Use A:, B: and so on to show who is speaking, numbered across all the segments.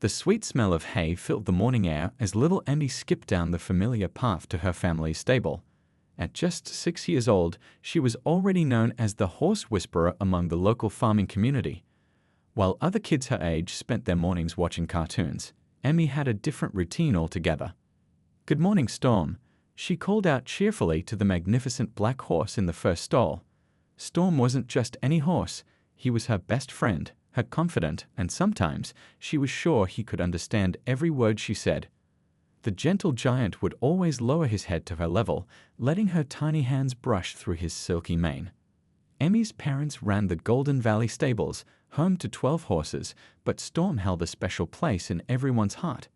A: The sweet smell of hay filled the morning air as little Emmy skipped down the familiar path to her family's stable. At just 6 years old, she was already known as the horse whisperer among the local farming community. While other kids her age spent their mornings watching cartoons, Emmy had a different routine altogether. "Good morning, Storm," she called out cheerfully to the magnificent black horse in the first stall. Storm wasn't just any horse, he was her best friend, her confidant, and sometimes she was sure he could understand every word she said. The gentle giant would always lower his head to her level, letting her tiny hands brush through his silky mane. Emmy's parents ran the Golden Valley Stables, home to 12 horses, but Storm held a special place in everyone's heart.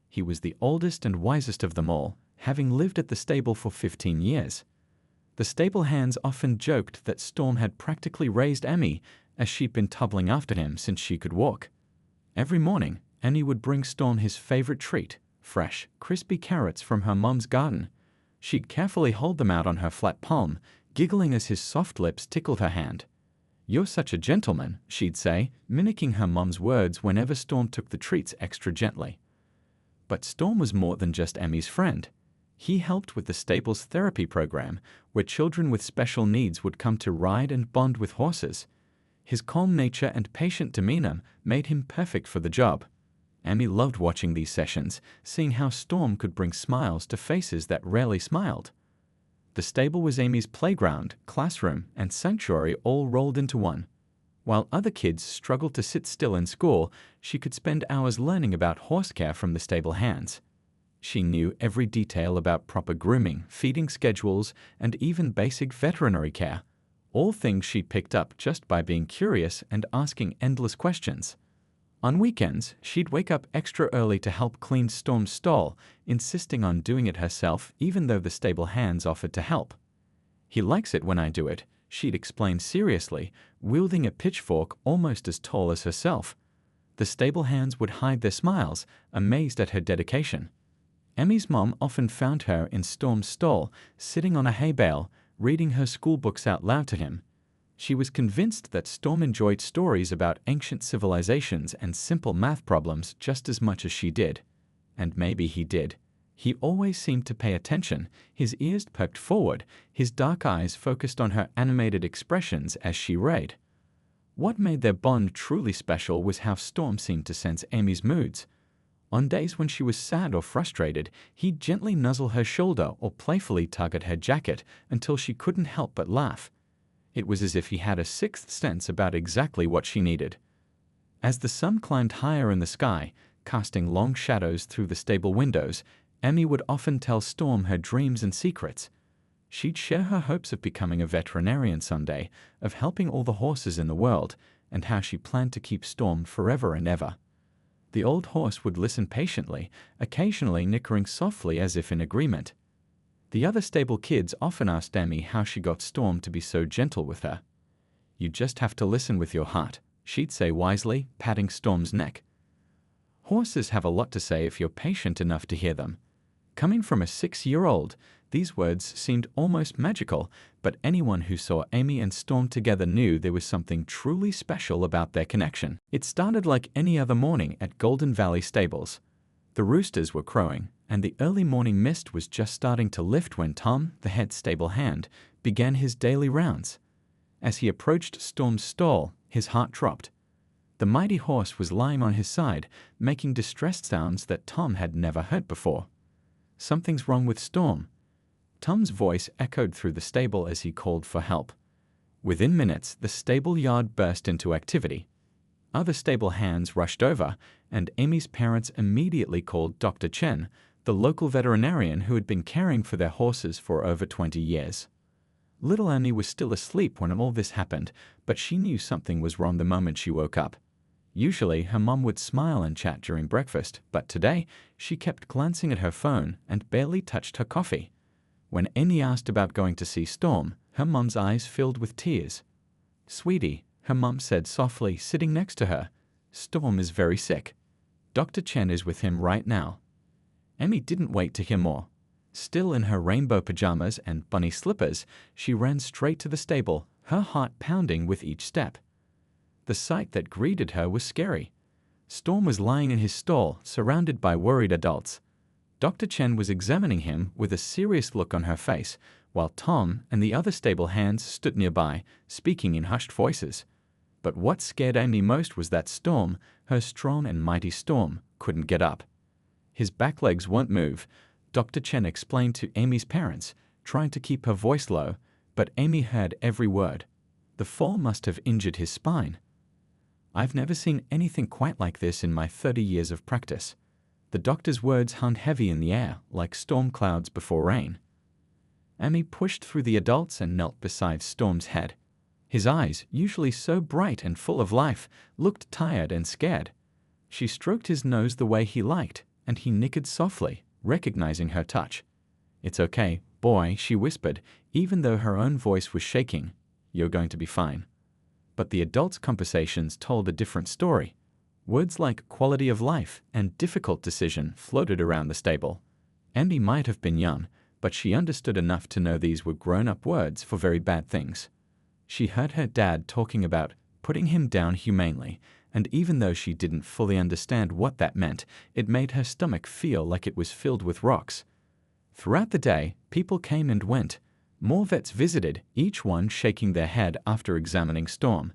A: He was the oldest and wisest of them all, having lived at the stable for 15 years. The stable hands often joked that Storm had practically raised Emmy, as she'd been toddling after him since she could walk. Every morning, Emmy would bring Storm his favorite treat, fresh, crispy carrots from her mom's garden. She'd carefully hold them out on her flat palm, giggling as his soft lips tickled her hand. "You're such a gentleman," she'd say, mimicking her mom's words whenever Storm took the treats extra gently. But Storm was more than just Emmy's friend. He helped with the stable's therapy program, where children with special needs would come to ride and bond with horses. His calm nature and patient demeanor made him perfect for the job. Emmy loved watching these sessions, seeing how Storm could bring smiles to faces that rarely smiled. The stable was Amy's playground, classroom, and sanctuary all rolled into one. While other kids struggled to sit still in school, she could spend hours learning about horse care from the stable hands. She knew every detail about proper grooming, feeding schedules, and even basic veterinary care, all things she'd picked up just by being curious and asking endless questions. On weekends, she'd wake up extra early to help clean Storm's stall, insisting on doing it herself even though the stable hands offered to help. "He likes it when I do it," she'd explain seriously, wielding a pitchfork almost as tall as herself. The stable hands would hide their smiles, amazed at her dedication. Emmy's mom often found her in Storm's stall, sitting on a hay bale, reading her school books out loud to him. She was convinced that Storm enjoyed stories about ancient civilizations and simple math problems just as much as she did. And maybe he did. He always seemed to pay attention, his ears perked forward, his dark eyes focused on her animated expressions as she read. What made their bond truly special was how Storm seemed to sense Amy's moods. On days when she was sad or frustrated, he'd gently nuzzle her shoulder or playfully tug at her jacket until she couldn't help but laugh. It was as if he had a sixth sense about exactly what she needed. As the sun climbed higher in the sky, casting long shadows through the stable windows, Emmy would often tell Storm her dreams and secrets. She'd share her hopes of becoming a veterinarian someday, of helping all the horses in the world, and how she planned to keep Storm forever and ever. The old horse would listen patiently, occasionally nickering softly as if in agreement. The other stable kids often asked Emmy how she got Storm to be so gentle with her. "You just have to listen with your heart," she'd say wisely, patting Storm's neck. Horses have a lot to say if you're patient enough to hear them. Coming from a 6-year-old, these words seemed almost magical, but anyone who saw Amy and Storm together knew there was something truly special about their connection. It started like any other morning at Golden Valley Stables. The roosters were crowing, and the early morning mist was just starting to lift when Tom, the head stable hand, began his daily rounds. As he approached Storm's stall, his heart dropped. The mighty horse was lying on his side, making distressed sounds that Tom had never heard before. "Something's wrong with Storm." Tom's voice echoed through the stable as he called for help. Within minutes, the stable yard burst into activity. Other stable hands rushed over, and Amy's parents immediately called Dr. Chen, the local veterinarian who had been caring for their horses for over 20 years. Little Amy was still asleep when all this happened, but she knew something was wrong the moment she woke up. Usually, her mom would smile and chat during breakfast, but today, she kept glancing at her phone and barely touched her coffee. When Amy asked about going to see Storm, her mom's eyes filled with tears. "Sweetie," her mom said softly, sitting next to her, "Storm is very sick. Dr. Chen is with him right now." Amy didn't wait to hear more. Still in her rainbow pajamas and bunny slippers, she ran straight to the stable, her heart pounding with each step. The sight that greeted her was scary. Storm was lying in his stall, surrounded by worried adults. Dr. Chen was examining him with a serious look on her face, while Tom and the other stable hands stood nearby, speaking in hushed voices. But what scared Amy most was that Storm, her strong and mighty Storm, couldn't get up. His back legs won't move, Dr. Chen explained to Amy's parents, trying to keep her voice low, but Amy heard every word. The fall must have injured his spine. I've never seen anything quite like this in my 30 years of practice. The doctor's words hung heavy in the air, like storm clouds before rain. Amy pushed through the adults and knelt beside Storm's head. His eyes, usually so bright and full of life, looked tired and scared. She stroked his nose the way he liked, and he nickered softly, recognizing her touch. "It's okay, boy," she whispered, even though her own voice was shaking. "You're going to be fine." But the adults' conversations told a different story. Words like quality of life and difficult decision floated around the stable. Amy might have been young, but she understood enough to know these were grown-up words for very bad things. She heard her dad talking about putting him down humanely, and even though she didn't fully understand what that meant, it made her stomach feel like it was filled with rocks. Throughout the day, people came and went. More vets visited, each one shaking their head after examining Storm.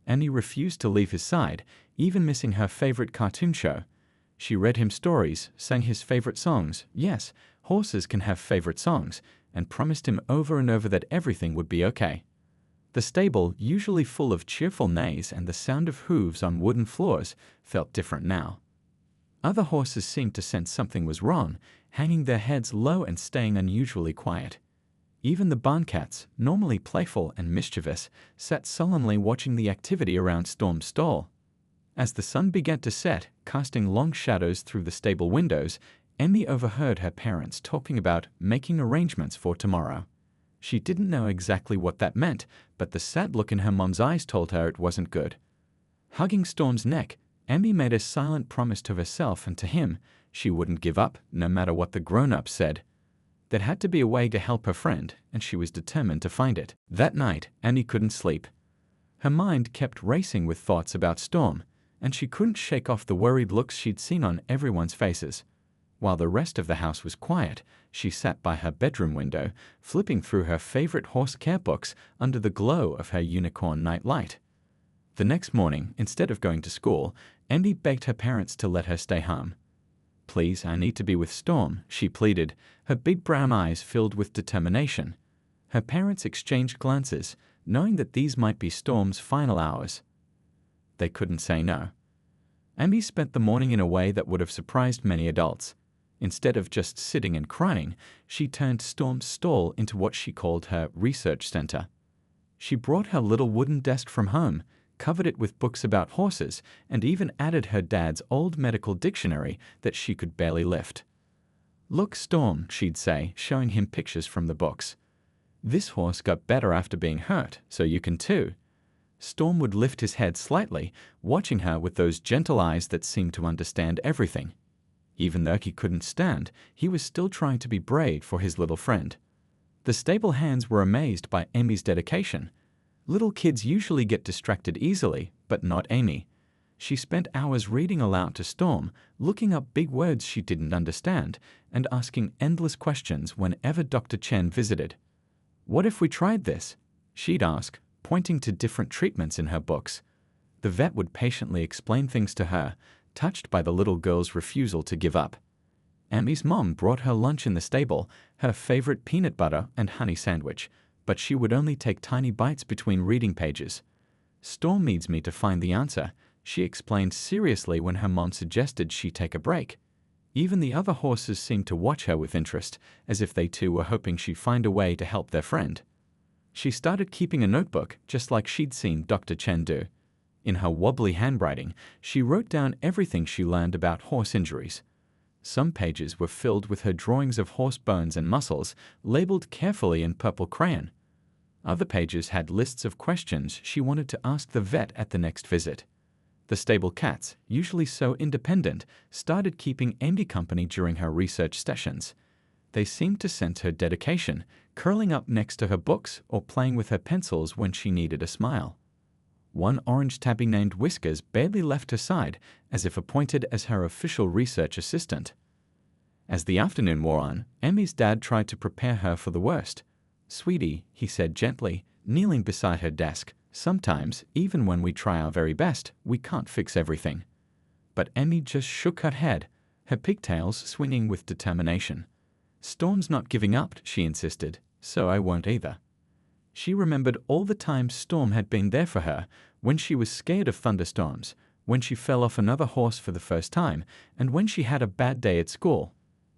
A: Amy refused to leave his side, even missing her favorite cartoon show. She read him stories, sang his favorite songs, yes, horses can have favorite songs, and promised him over and over that everything would be okay. The stable, usually full of cheerful neighs and the sound of hooves on wooden floors, felt different now. Other horses seemed to sense something was wrong, hanging their heads low and staying unusually quiet. Even the barn cats, normally playful and mischievous, sat sullenly watching the activity around Storm's stall. As the sun began to set, casting long shadows through the stable windows, Amy overheard her parents talking about making arrangements for tomorrow. She didn't know exactly what that meant, but the sad look in her mom's eyes told her it wasn't good. Hugging Storm's neck, Amy made a silent promise to herself and to him she wouldn't give up, no matter what the grown-ups said. There had to be a way to help her friend, and she was determined to find it. That night, Amy couldn't sleep. Her mind kept racing with thoughts about Storm, and she couldn't shake off the worried looks she'd seen on everyone's faces. While the rest of the house was quiet, she sat by her bedroom window, flipping through her favorite horse care books under the glow of her unicorn night light. The next morning, instead of going to school, Amy begged her parents to let her stay home. "Please, I need to be with Storm," she pleaded, her big brown eyes filled with determination. Her parents exchanged glances, knowing that these might be Storm's final hours. They couldn't say no. Amy spent the morning in a way that would have surprised many adults. Instead of just sitting and crying, she turned Storm's stall into what she called her research center. She brought her little wooden desk from home, covered it with books about horses, and even added her dad's old medical dictionary that she could barely lift. "Look, Storm," she'd say, showing him pictures from the books. "This horse got better after being hurt, so you can too." Storm would lift his head slightly, watching her with those gentle eyes that seemed to understand everything. Even though he couldn't stand, he was still trying to be brave for his little friend. The stable hands were amazed by Amy's dedication. Little kids usually get distracted easily, but not Amy. She spent hours reading aloud to Storm, looking up big words she didn't understand, and asking endless questions whenever Dr. Chen visited. "What if we tried this?" she'd ask, pointing to different treatments in her books. The vet would patiently explain things to her, touched by the little girl's refusal to give up. Amy's mom brought her lunch in the stable, her favorite peanut butter and honey sandwich, but she would only take tiny bites between reading pages. "Storm needs me to find the answer," she explained seriously when her mom suggested she take a break. Even the other horses seemed to watch her with interest, as if they too were hoping she'd find a way to help their friend. She started keeping a notebook, just like she'd seen Dr. Chen do. In her wobbly handwriting, she wrote down everything she learned about horse injuries. Some pages were filled with her drawings of horse bones and muscles, labeled carefully in purple crayon. Other pages had lists of questions she wanted to ask the vet at the next visit. The stable cats, usually so independent, started keeping Amy company during her research sessions. They seemed to sense her dedication, curling up next to her books or playing with her pencils when she needed a smile. One orange tabby named Whiskers barely left her side, as if appointed as her official research assistant. As the afternoon wore on, Emmy's dad tried to prepare her for the worst. "Sweetie," he said gently, kneeling beside her desk, "sometimes, even when we try our very best, we can't fix everything." But Emmy just shook her head, her pigtails swinging with determination. "Storm's not giving up," she insisted, "so I won't either." She remembered all the times Storm had been there for her, when she was scared of thunderstorms, when she fell off another horse for the first time, and when she had a bad day at school.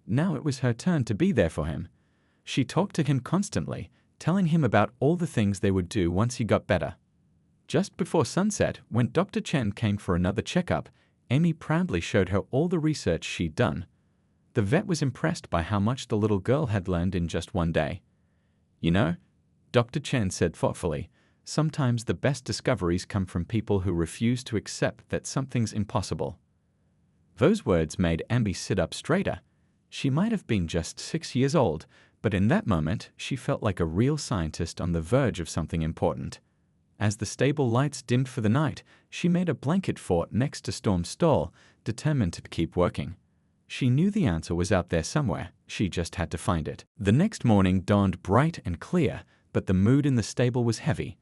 A: Now it was her turn to be there for him. She talked to him constantly, telling him about all the things they would do once he got better. Just before sunset, when Dr. Chen came for another checkup, Emmy proudly showed her all the research she'd done. The vet was impressed by how much the little girl had learned in just one day. "You know," Dr. Chen said thoughtfully, "sometimes the best discoveries come from people who refuse to accept that something's impossible." Those words made Emmy sit up straighter. She might have been just 6 years old, but in that moment she felt like a real scientist on the verge of something important. As the stable lights dimmed for the night, she made a blanket fort next to Storm's stall, determined to keep working. She knew the answer was out there somewhere, she just had to find it. The next morning dawned bright and clear, but the mood in the stable was heavy.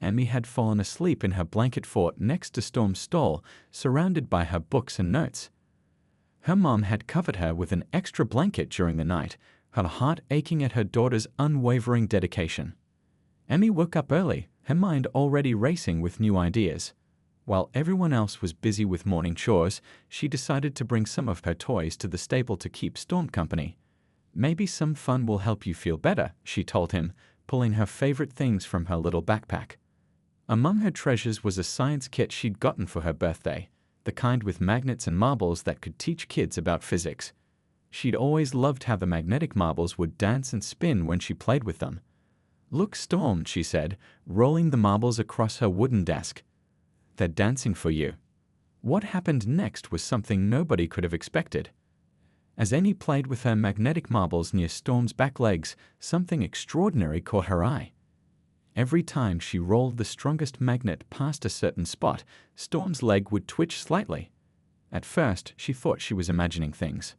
A: Emmy had fallen asleep in her blanket fort next to Storm's stall, surrounded by her books and notes. Her mom had covered her with an extra blanket during the night, her heart aching at her daughter's unwavering dedication. Emmy woke up early, her mind already racing with new ideas. While everyone else was busy with morning chores, she decided to bring some of her toys to the stable to keep Storm company. "Maybe some fun will help you feel better," she told him, pulling her favorite things from her little backpack. Among her treasures was a science kit she'd gotten for her birthday, the kind with magnets and marbles that could teach kids about physics. She'd always loved how the magnetic marbles would dance and spin when she played with them. "Look, Storm," she said, rolling the marbles across her wooden desk. "They're dancing for you." What happened next was something nobody could have expected. As Emmy played with her magnetic marbles near Storm's back legs, something extraordinary caught her eye. Every time she rolled the strongest magnet past a certain spot, Storm's leg would twitch slightly. At first, she thought she was imagining things.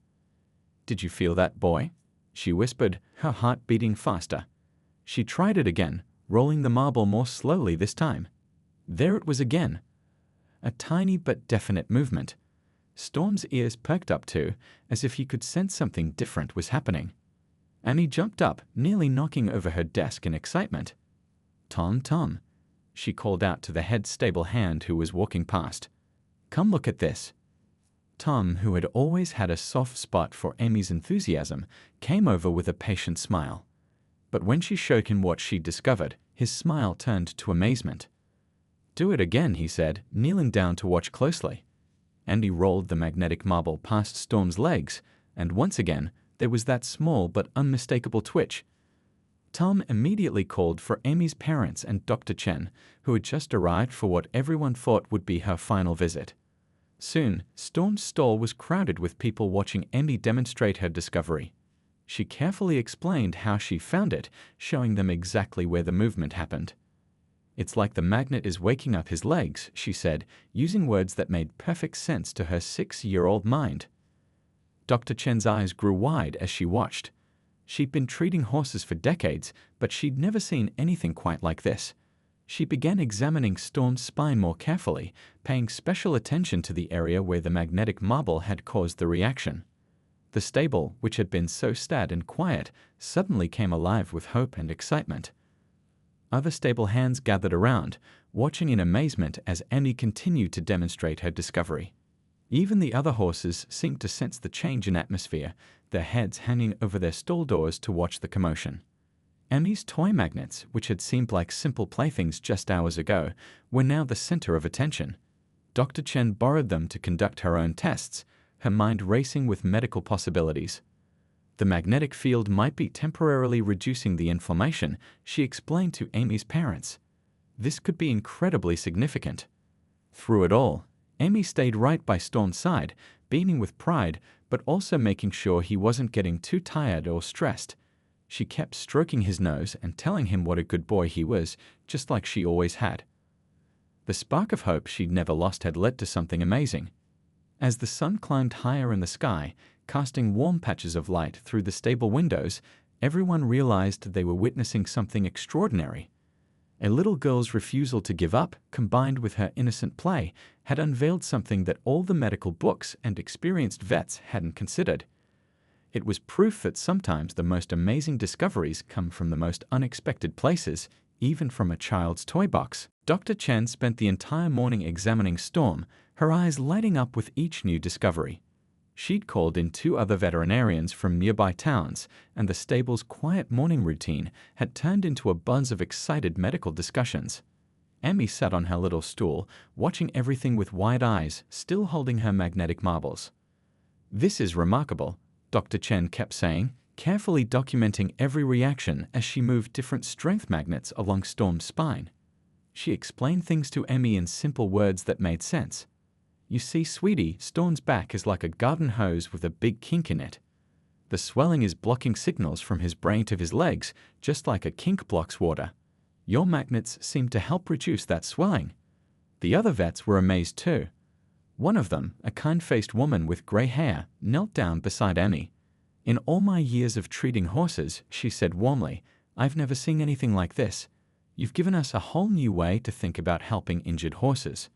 A: "Did you feel that, boy?" she whispered, her heart beating faster. She tried it again, rolling the marble more slowly this time. There it was again. A tiny but definite movement. Storm's ears perked up too, as if he could sense something different was happening. Annie jumped up, nearly knocking over her desk in excitement. "Tom, Tom," she called out to the head stable hand who was walking past. "Come look at this." Tom, who had always had a soft spot for Emmy's enthusiasm, came over with a patient smile. But when she showed him what she'd discovered, his smile turned to amazement. "Do it again," he said, kneeling down to watch closely. Andy rolled the magnetic marble past Storm's legs, and once again, there was that small but unmistakable twitch. Tom immediately called for Amy's parents and Dr. Chen, who had just arrived for what everyone thought would be her final visit. Soon, Storm's stall was crowded with people watching Amy demonstrate her discovery. She carefully explained how she found it, showing them exactly where the movement happened. "It's like the magnet is waking up his legs," she said, using words that made perfect sense to her 6-year-old mind. Dr. Chen's eyes grew wide as she watched. She'd been treating horses for decades, but she'd never seen anything quite like this. She began examining Storm's spine more carefully, paying special attention to the area where the magnetic marble had caused the reaction. The stable, which had been so sad and quiet, suddenly came alive with hope and excitement. Other stable hands gathered around, watching in amazement as Emmy continued to demonstrate her discovery. Even the other horses seemed to sense the change in atmosphere, their heads hanging over their stall doors to watch the commotion. Emmy's toy magnets, which had seemed like simple playthings just hours ago, were now the center of attention. Dr. Chen borrowed them to conduct her own tests, her mind racing with medical possibilities. The magnetic field might be temporarily reducing the inflammation, she explained to Amy's parents. This could be incredibly significant. Through it all, Amy stayed right by Storm's side, beaming with pride, but also making sure he wasn't getting too tired or stressed. She kept stroking his nose and telling him what a good boy he was, just like she always had. The spark of hope she'd never lost had led to something amazing. As the sun climbed higher in the sky, casting warm patches of light through the stable windows, everyone realized they were witnessing something extraordinary. A little girl's refusal to give up, combined with her innocent play, had unveiled something that all the medical books and experienced vets hadn't considered. It was proof that sometimes the most amazing discoveries come from the most unexpected places, even from a child's toy box. Dr. Chen spent the entire morning examining Storm, her eyes lighting up with each new discovery. She'd called in 2 other veterinarians from nearby towns, and the stable's quiet morning routine had turned into a buzz of excited medical discussions. Emmy sat on her little stool, watching everything with wide eyes, still holding her magnetic marbles. "This is remarkable," Dr. Chen kept saying, carefully documenting every reaction as she moved different strength magnets along Storm's spine. She explained things to Emmy in simple words that made sense. "You see, sweetie, Storm's back is like a garden hose with a big kink in it. The swelling is blocking signals from his brain to his legs, just like a kink blocks water. Your magnets seem to help reduce that swelling." The other vets were amazed too. One of them, a kind-faced woman with gray hair, knelt down beside Emmy. "In all my years of treating horses," she said warmly, "I've never seen anything like this. You've given us a whole new way to think about helping injured horses."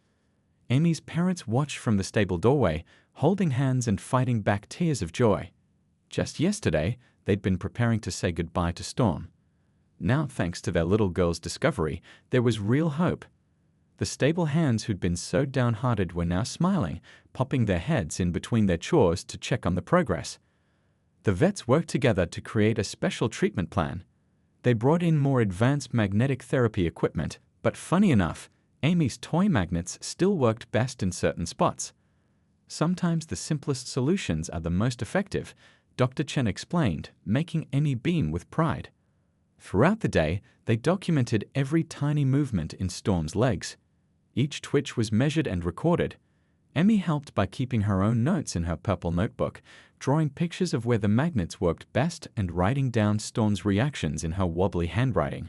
A: Amy's parents watched from the stable doorway, holding hands and fighting back tears of joy. Just yesterday, they'd been preparing to say goodbye to Storm. Now, thanks to their little girl's discovery, there was real hope. The stable hands who'd been so downhearted were now smiling, popping their heads in between their chores to check on the progress. The vets worked together to create a special treatment plan. They brought in more advanced magnetic therapy equipment, but funny enough, Amy's toy magnets still worked best in certain spots. "Sometimes the simplest solutions are the most effective," Dr. Chen explained, making Amy beam with pride. Throughout the day, they documented every tiny movement in Storm's legs. Each twitch was measured and recorded. Emmy helped by keeping her own notes in her purple notebook, drawing pictures of where the magnets worked best and writing down Storm's reactions in her wobbly handwriting.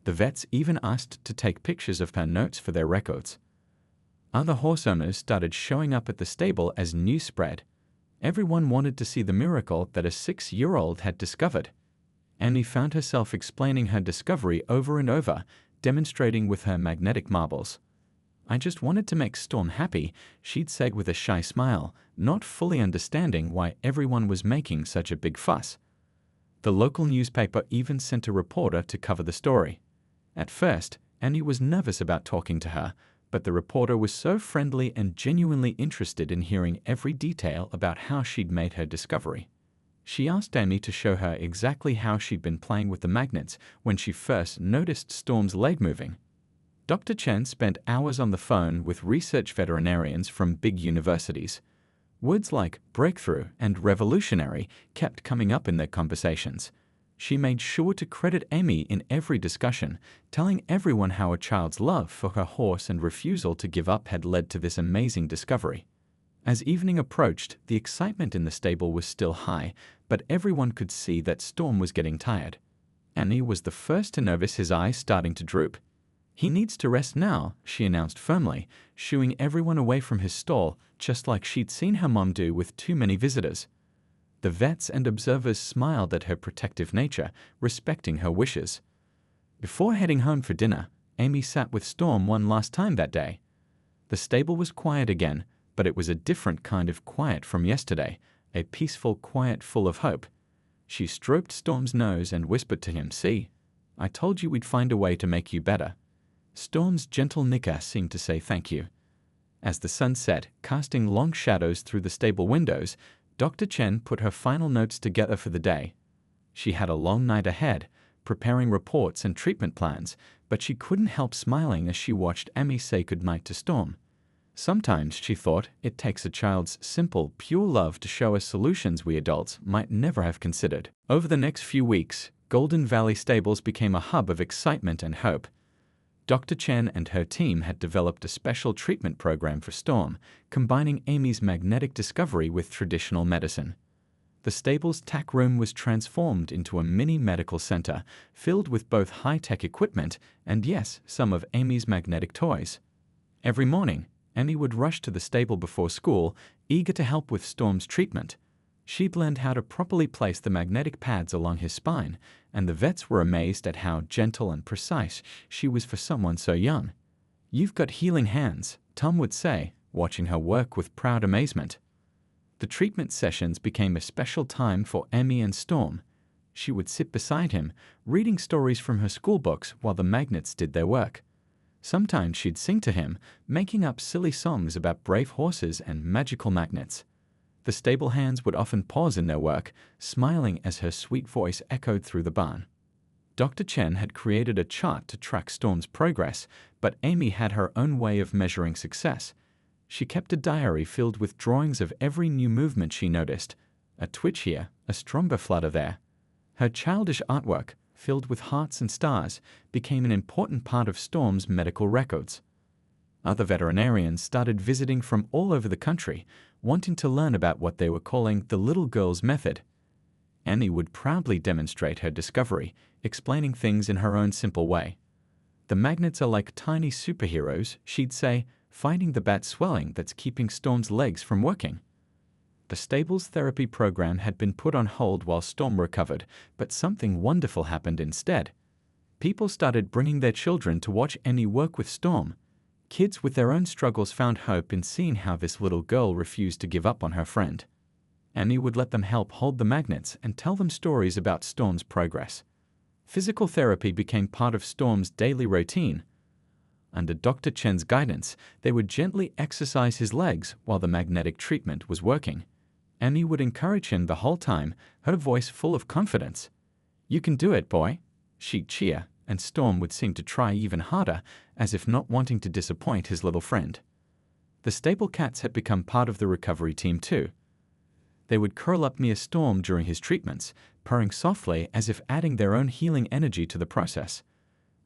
A: The vets even asked to take pictures of her notes for their records. Other horse owners started showing up at the stable as news spread. Everyone wanted to see the miracle that a 6-year-old had discovered. Emmy found herself explaining her discovery over and over, demonstrating with her magnetic marbles. "I just wanted to make Storm happy," she'd said with a shy smile, not fully understanding why everyone was making such a big fuss. The local newspaper even sent a reporter to cover the story. At first, Annie was nervous about talking to her, but the reporter was so friendly and genuinely interested in hearing every detail about how she'd made her discovery. She asked Amy to show her exactly how she'd been playing with the magnets when she first noticed Storm's leg moving. Dr. Chen spent hours on the phone with research veterinarians from big universities. Words like breakthrough and revolutionary kept coming up in their conversations. She made sure to credit Amy in every discussion, telling everyone how a child's love for her horse and refusal to give up had led to this amazing discovery. As evening approached, the excitement in the stable was still high, but everyone could see that Storm was getting tired. Annie was the first to notice his eyes starting to droop. "He needs to rest now," she announced firmly, shooing everyone away from his stall, just like she'd seen her mom do with too many visitors. The vets and observers smiled at her protective nature, respecting her wishes. Before heading home for dinner, Amy sat with Storm one last time that day. The stable was quiet again, but it was a different kind of quiet from yesterday, a peaceful quiet full of hope. She stroked Storm's nose and whispered to him, "See, I told you we'd find a way to make you better." Storm's gentle nicker seemed to say thank you. As the sun set, casting long shadows through the stable windows, Dr. Chen put her final notes together for the day. She had a long night ahead, preparing reports and treatment plans, but she couldn't help smiling as she watched Amy say goodnight to Storm. Sometimes, she thought, it takes a child's simple, pure love to show us solutions we adults might never have considered. Over the next few weeks, Golden Valley Stables became a hub of excitement and hope. Dr. Chen and her team had developed a special treatment program for Storm, combining Amy's magnetic discovery with traditional medicine. The stable's tack room was transformed into a mini medical center, filled with both high-tech equipment and, yes, some of Amy's magnetic toys. Every morning, Emmy would rush to the stable before school, eager to help with Storm's treatment. She'd learned how to properly place the magnetic pads along his spine, and the vets were amazed at how gentle and precise she was for someone so young. "You've got healing hands," Tom would say, watching her work with proud amazement. The treatment sessions became a special time for Emmy and Storm. She would sit beside him, reading stories from her school books while the magnets did their work. Sometimes she'd sing to him, making up silly songs about brave horses and magical magnets. The stable hands would often pause in their work, smiling as her sweet voice echoed through the barn. Dr. Chen had created a chart to track Storm's progress, but Amy had her own way of measuring success. She kept a diary filled with drawings of every new movement she noticed, a twitch here, a stronger flutter there. Her childish artwork, filled with hearts and stars, became an important part of Storm's medical records. Other veterinarians started visiting from all over the country, wanting to learn about what they were calling the little girl's method. Emmy would proudly demonstrate her discovery, explaining things in her own simple way. "The magnets are like tiny superheroes," she'd say, fighting the bad swelling that's keeping Storm's legs from working. The stable's therapy program had been put on hold while Storm recovered, but something wonderful happened instead. People started bringing their children to watch Emmy work with Storm. Kids with their own struggles found hope in seeing how this little girl refused to give up on her friend. Emmy would let them help hold the magnets and tell them stories about Storm's progress. Physical therapy became part of Storm's daily routine. Under Dr. Chen's guidance, they would gently exercise his legs while the magnetic treatment was working. Emmy would encourage him the whole time, her voice full of confidence. "You can do it, boy." She'd cheer, and Storm would seem to try even harder, as if not wanting to disappoint his little friend. The stable cats had become part of the recovery team too. They would curl up near Storm during his treatments, purring softly as if adding their own healing energy to the process.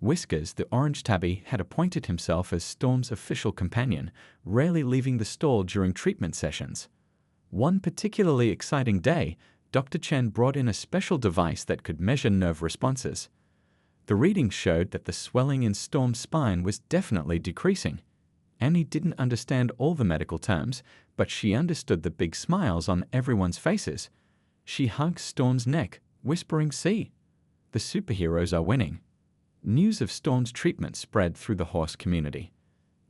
A: Whiskers, the orange tabby, had appointed himself as Storm's official companion, rarely leaving the stall during treatment sessions. One particularly exciting day, Dr. Chen brought in a special device that could measure nerve responses. The readings showed that the swelling in Storm's spine was definitely decreasing. Annie didn't understand all the medical terms, but she understood the big smiles on everyone's faces. She hugged Storm's neck, whispering, "See, the superheroes are winning." News of Storm's treatment spread through the horse community.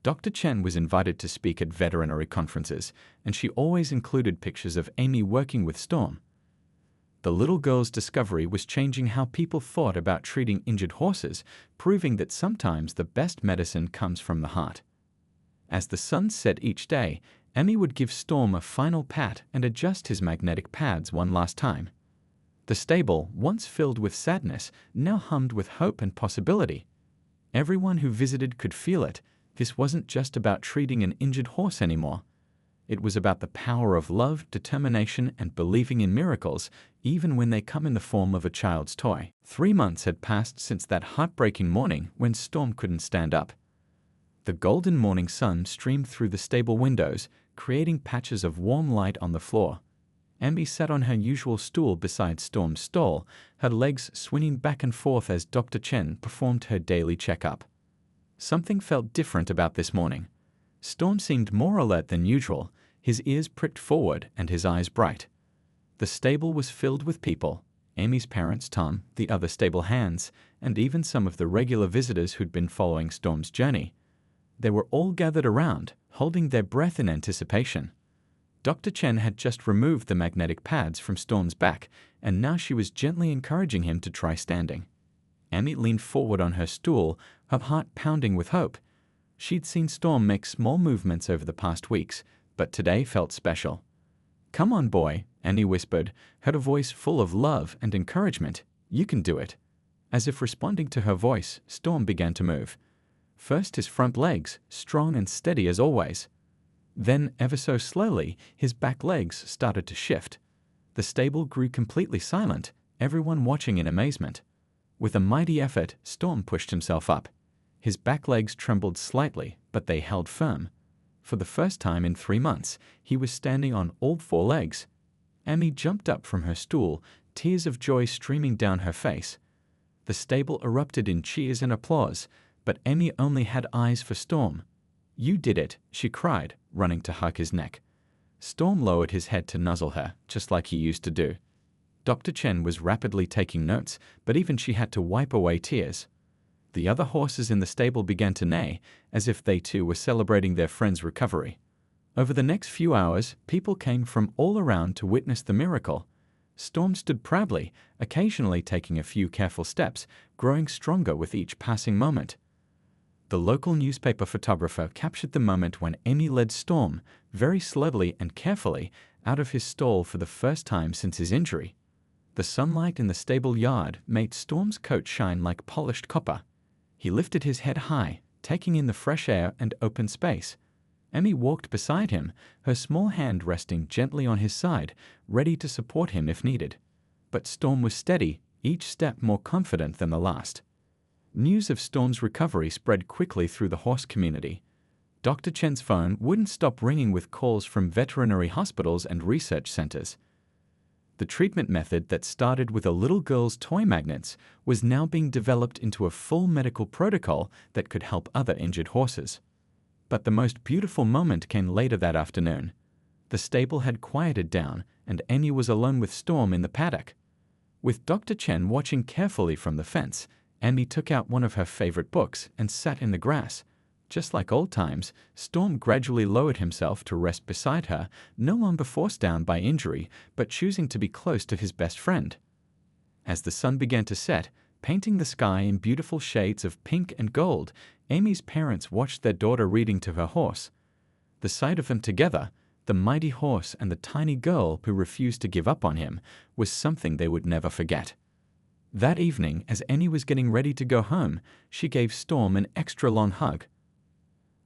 A: Dr. Chen was invited to speak at veterinary conferences, and she always included pictures of Amy working with Storm. The little girl's discovery was changing how people thought about treating injured horses, proving that sometimes the best medicine comes from the heart. As the sun set each day, Emmy would give Storm a final pat and adjust his magnetic pads one last time. The stable, once filled with sadness, now hummed with hope and possibility. Everyone who visited could feel it. This wasn't just about treating an injured horse anymore. It was about the power of love, determination, and believing in miracles, even when they come in the form of a child's toy. 3 months had passed since that heartbreaking morning when Storm couldn't stand up. The golden morning sun streamed through the stable windows, creating patches of warm light on the floor. Emmy sat on her usual stool beside Storm's stall, her legs swinging back and forth as Dr. Chen performed her daily checkup. Something felt different about this morning. Storm seemed more alert than usual, his ears pricked forward and his eyes bright. The stable was filled with people, Amy's parents, Tom, the other stable hands, and even some of the regular visitors who'd been following Storm's journey. They were all gathered around, holding their breath in anticipation. Dr. Chen had just removed the magnetic pads from Storm's back, and now she was gently encouraging him to try standing. Amy leaned forward on her stool, her heart pounding with hope. She'd seen Storm make small movements over the past weeks, but today felt special. "Come on, boy," Annie whispered, her voice full of love and encouragement. "You can do it." As if responding to her voice, Storm began to move. First his front legs, strong and steady as always. Then, ever so slowly, his back legs started to shift. The stable grew completely silent, everyone watching in amazement. With a mighty effort, Storm pushed himself up. His back legs trembled slightly, but they held firm. For the first time in 3 months, he was standing on all 4 legs. Amy jumped up from her stool, tears of joy streaming down her face. The stable erupted in cheers and applause, but Amy only had eyes for Storm. "You did it," she cried, running to hug his neck. Storm lowered his head to nuzzle her, just like he used to do. Dr. Chen was rapidly taking notes, but even she had to wipe away tears. The other horses in the stable began to neigh, as if they too were celebrating their friend's recovery. Over the next few hours, people came from all around to witness the miracle. Storm stood proudly, occasionally taking a few careful steps, growing stronger with each passing moment. The local newspaper photographer captured the moment when Amy led Storm, very slowly and carefully, out of his stall for the first time since his injury. The sunlight in the stable yard made Storm's coat shine like polished copper. He lifted his head high, taking in the fresh air and open space. Amy walked beside him, her small hand resting gently on his side, ready to support him if needed. But Storm was steady, each step more confident than the last. News of Storm's recovery spread quickly through the horse community. Dr. Chen's phone wouldn't stop ringing with calls from veterinary hospitals and research centers. The treatment method that started with a little girl's toy magnets was now being developed into a full medical protocol that could help other injured horses. But the most beautiful moment came later that afternoon. The stable had quieted down, and Amy was alone with Storm in the paddock. With Dr. Chen watching carefully from the fence, Amy took out one of her favorite books and sat in the grass. Just like old times, Storm gradually lowered himself to rest beside her, no longer forced down by injury, but choosing to be close to his best friend. As the sun began to set, painting the sky in beautiful shades of pink and gold, Amy's parents watched their daughter reading to her horse. The sight of them together, the mighty horse and the tiny girl who refused to give up on him, was something they would never forget. That evening, as Amy was getting ready to go home, she gave Storm an extra long hug.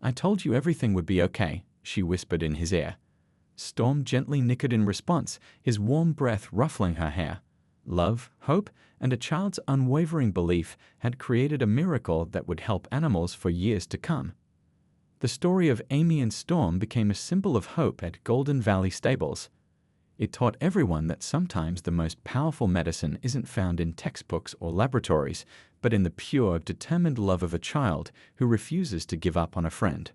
A: "I told you everything would be okay," she whispered in his ear. Storm gently nickered in response, his warm breath ruffling her hair. Love, hope, and a child's unwavering belief had created a miracle that would help animals for years to come. The story of Amy and Storm became a symbol of hope at Golden Valley Stables. It taught everyone that sometimes the most powerful medicine isn't found in textbooks or laboratories, but in the pure, determined love of a child who refuses to give up on a friend.